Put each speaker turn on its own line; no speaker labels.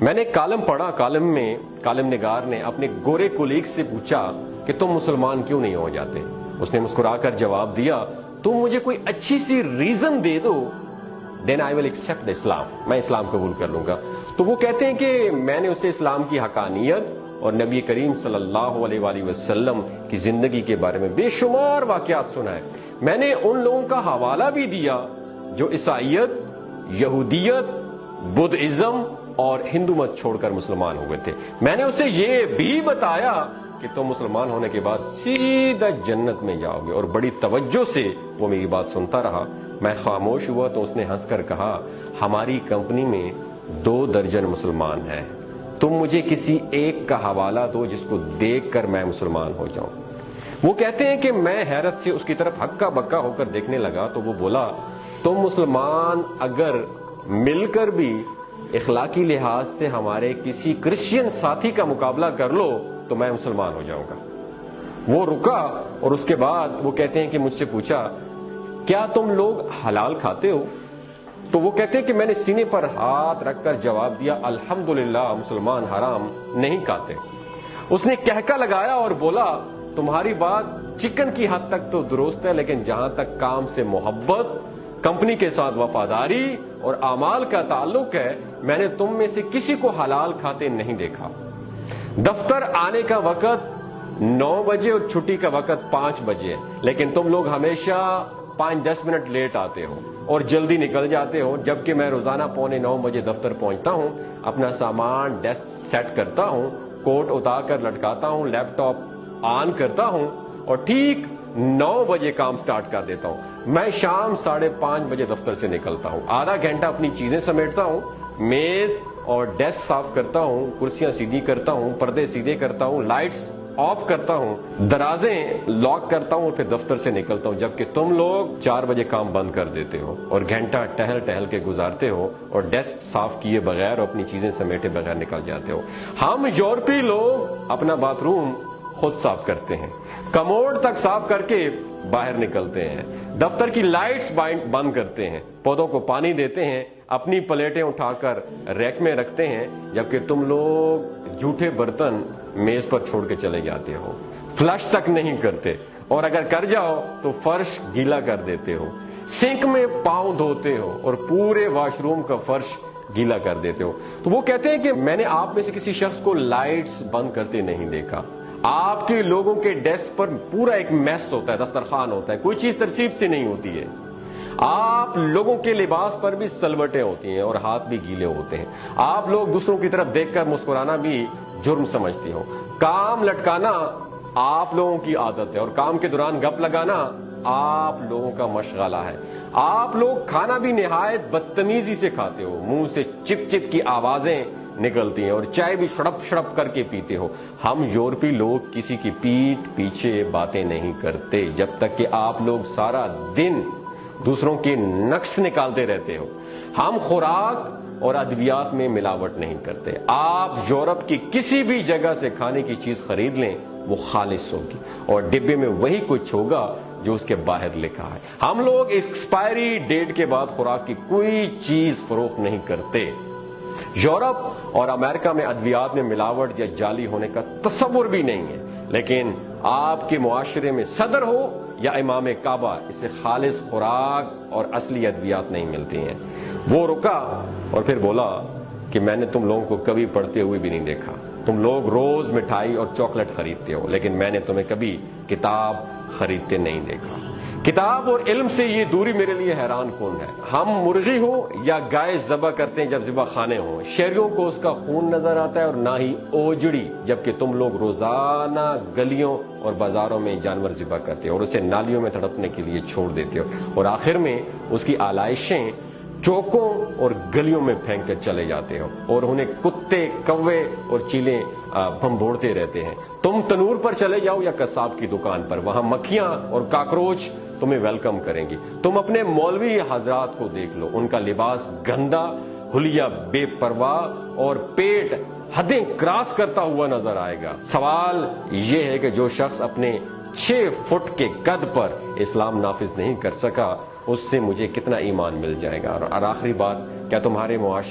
میں نے کالم پڑھا، کالم نگار نے اپنے گورے کولیگ سے پوچھا کہ تم مسلمان کیوں نہیں ہو جاتے؟ اس نے مسکرا کر جواب دیا، تم مجھے کوئی اچھی سی reason they do, then I will accept Islam, میں اسلام قبول کر لوں گا۔ تو وہ کہتے ہیں کہ میں نے اسے اسلام کی حقانیت اور نبی کریم صلی اللہ علیہ وآلہ وسلم کی زندگی کے بارے میں بے شمار واقعات سنائے۔ میں نے ان لوگوں کا حوالہ بھی دیا جو عیسائیت، یہودیت، بدھزم اور ہندو مت چھوڑ کر مسلمان ہوئے تھے۔ میں نے اسے یہ بھی بتایا کہ تم مسلمان ہونے کے بعد سیدھا جنت میں جاؤ گے، اور بڑی توجہ سے وہ میری بات سنتا رہا۔ میں خاموش ہوا تو اس نے ہنس کر کہا، ہماری کمپنی میں 2 درجن مسلمان ہیں، تم مجھے کسی ایک کا حوالہ دو جس کو دیکھ کر میں مسلمان ہو جاؤں۔ وہ کہتے ہیں کہ میں حیرت سے اس کی طرف ہکا بکا ہو کر دیکھنے لگا تو وہ بولا، تم مسلمان اگر مل کر بھی اخلاقی لحاظ سے ہمارے کسی کرسچین ساتھی کا مقابلہ کر لو تو میں مسلمان ہو جاؤں گا۔ وہ رکا اور اس کے بعد وہ کہتے ہیں کہ مجھ سے پوچھا، کیا تم لوگ حلال کھاتے ہو؟ تو وہ کہتے ہیں کہ میں نے سینے پر ہاتھ رکھ کر جواب دیا، الحمدللہ مسلمان حرام نہیں کھاتے۔ اس نے کہکا لگایا اور بولا، تمہاری بات چکن کی حد تک تو درست ہے، لیکن جہاں تک کام سے محبت، کمپنی کے ساتھ وفاداری اور اعمال کا تعلق ہے، میں نے تم میں سے کسی کو حلال کھاتے نہیں دیکھا۔ دفتر آنے کا وقت 9 بجے اور چھٹی کا وقت 5 بجے ہے، لیکن تم لوگ ہمیشہ 5-10 منٹ لیٹ آتے ہو اور جلدی نکل جاتے ہو، جبکہ میں روزانہ 8:45 بجے دفتر پہنچتا ہوں، اپنا سامان ڈیسک سیٹ کرتا ہوں، کوٹ اتار کر لٹکاتا ہوں، لیپ ٹاپ آن کرتا ہوں اور ٹھیک 9 بجے کام سٹارٹ کر دیتا ہوں۔ میں شام 5:30 بجے دفتر سے نکلتا ہوں، آدھا گھنٹہ اپنی چیزیں سمیٹتا ہوں، میز اور ڈیسک صاف کرتا ہوں، کرسیاں سیدھی کرتا ہوں، پردے سیدھے کرتا ہوں، لائٹس آف کرتا ہوں، دروازے لاک کرتا ہوں اور پھر دفتر سے نکلتا ہوں، جبکہ تم لوگ 4 بجے کام بند کر دیتے ہو اور گھنٹہ ٹہل کے گزارتے ہو اور ڈیسک صاف کیے بغیر اور اپنی چیزیں سمیٹے بغیر نکل جاتے ہو۔ ہم یورپی لوگ اپنا باتھ روم خود صاف کرتے ہیں، کموڈ تک صاف کر کے باہر نکلتے ہیں، دفتر کی لائٹس بند کرتے ہیں، پودوں کو پانی دیتے ہیں، اپنی پلیٹیں اٹھا کر ریک میں رکھتے ہیں، جبکہ تم لوگ جھوٹے برتن میز پر چھوڑ کے چلے جاتے ہو، فلش تک نہیں کرتے، اور اگر کر جاؤ تو فرش گیلا کر دیتے ہو، سنک میں پاؤں دھوتے ہو اور پورے واش روم کا فرش گیلا کر دیتے ہو۔ تو وہ کہتے ہیں کہ میں نے آپ میں سے کسی شخص کو لائٹس بند کرتے نہیں دیکھا۔ آپ کے لوگوں کے ڈیسک پر پورا ایک میس ہوتا ہے، دسترخوان ہوتا ہے، کوئی چیز ترتیب سے نہیں ہوتی ہے۔ آپ لوگوں کے لباس پر بھی سلوٹیں ہوتی ہیں اور ہاتھ بھی گیلے ہوتے ہیں۔ آپ لوگ دوسروں کی طرف دیکھ کر مسکرانا بھی جرم سمجھتے ہو۔ کام لٹکانا آپ لوگوں کی عادت ہے اور کام کے دوران گپ لگانا آپ لوگوں کا مشغلہ ہے۔ آپ لوگ کھانا بھی نہایت بدتمیزی سے کھاتے ہو، منہ سے چپ چپ کی آوازیں نکلتی ہیں اور چائے بھی شڑپ شڑپ کر کے پیتے ہو۔ ہم یورپی لوگ کسی کی پیٹھ پیچھے باتیں نہیں کرتے جب تک کہ آپ لوگ سارا دن دوسروں کے نقص نکالتے رہتے ہو۔ ہم خوراک اور ادویات میں ملاوٹ نہیں کرتے۔ آپ یورپ کی کسی بھی جگہ سے کھانے کی چیز خرید لیں، وہ خالص ہوگی اور ڈبے میں وہی کچھ ہوگا جو اس کے باہر لکھا ہے۔ ہم لوگ ایکسپائری ڈیٹ کے بعد خوراک کی کوئی چیز فروخت نہیں کرتے۔ یورپ اور امریکہ میں ادویات میں ملاوٹ یا جعلی ہونے کا تصور بھی نہیں ہے، لیکن آپ کے معاشرے میں صدر ہو یا امام کعبہ، اسے خالص خوراک اور اصلی ادویات نہیں ملتی ہیں۔ وہ رکا اور پھر بولا کہ میں نے تم لوگوں کو کبھی پڑھتے ہوئے بھی نہیں دیکھا۔ تم لوگ روز مٹھائی اور چاکلیٹ خریدتے ہو، لیکن میں نے تمہیں کبھی کتاب خریدتے نہیں دیکھا۔ کتاب اور علم سے یہ دوری میرے لیے حیران کن ہے۔ ہم مرغی ہو یا گائے ذبح کرتے ہیں جب ذبح خانے ہوں، شہریوں کو اس کا خون نظر آتا ہے اور نہ ہی اوجڑی، جبکہ تم لوگ روزانہ گلیوں اور بازاروں میں جانور ذبح کرتے ہو اور اسے نالیوں میں تڑپنے کے لیے چھوڑ دیتے ہو، اور آخر میں اس کی آلائشیں چوکوں اور گلیوں میں پھینک کر چلے جاتے ہو اور انہیں کتے، کوے اور چیلیں بھنبوڑتے رہتے ہیں۔ تم تنور پر چلے جاؤ یا قصاب کی دکان پر، وہاں مکھیاں اور کاکروچ تمہیں ویلکم کریں گی۔ تم اپنے مولوی حضرات کو دیکھ لو، ان کا لباس گندا، حلیہ بے پرواہ اور پیٹ حدیں کراس کرتا ہوا نظر آئے گا۔ سوال یہ ہے کہ جو شخص اپنے 6 فٹ کے قد پر اسلام نافذ نہیں کر سکا، اس سے مجھے کتنا ایمان مل جائے گا؟ اور آخری بات، کیا تمہارے معاشرے